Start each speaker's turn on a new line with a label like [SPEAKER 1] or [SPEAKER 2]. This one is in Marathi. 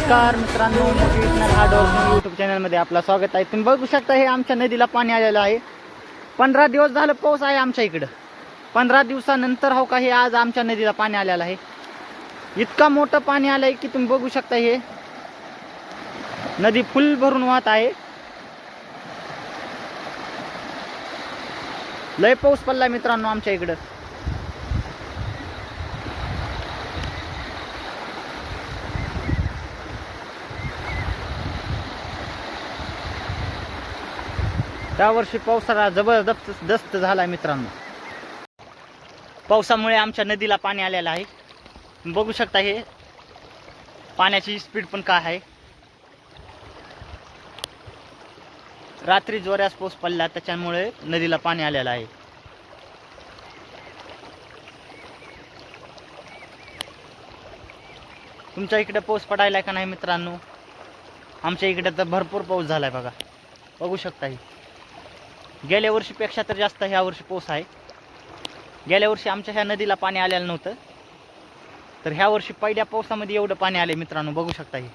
[SPEAKER 1] नमस्कार मित्रांनो, हार्डवर्क यूट्यूब चॅनलमध्ये आपलं स्वागत आहे। तुम्ही बघू शकता हे आमच्या नदीला पाणी आलेलं आहे। 15 दिवस झालं पाऊस आहे आमच्या इकडं। 15 दिवसानंतर हो का हे आज आमच्या नदीला पाणी आलेलं आहे। इतका मोठं पाणी आलंय की तुम्ही बघू शकता हे नदी फुल भरून वाहत आहे। लय पाऊस पडलाय मित्रांनो आमच्या इकडं। यावर्षी पावसाळा जबरदस्त झाला मित्रांनो। पावसामुळे आमच्या नदीला पाणी आलेलं आहे। बघू शकता हे पाण्याची स्पीड पण काय आहे। रात्री जोरात पाऊस पडला त्याच्यामुळे नदीला पाणी आलेलं आहे। तुमच्या इकडे पाऊस पडायला का नाही मित्रांनो? आमच्या इकडे तर भरपूर पाऊस झालाय बघा। बघू शकता हे गेल्या वर्षीपेक्षा तर जास्त ह्या वर्षी पाऊस आहे। गेल्या वर्षी आमच्या ह्या नदीला पाणी आलेलं नव्हतं, तर ह्या वर्षी पहिल्या पावसामध्ये एवढं पाणी आले मित्रांनो। बघू शकता हे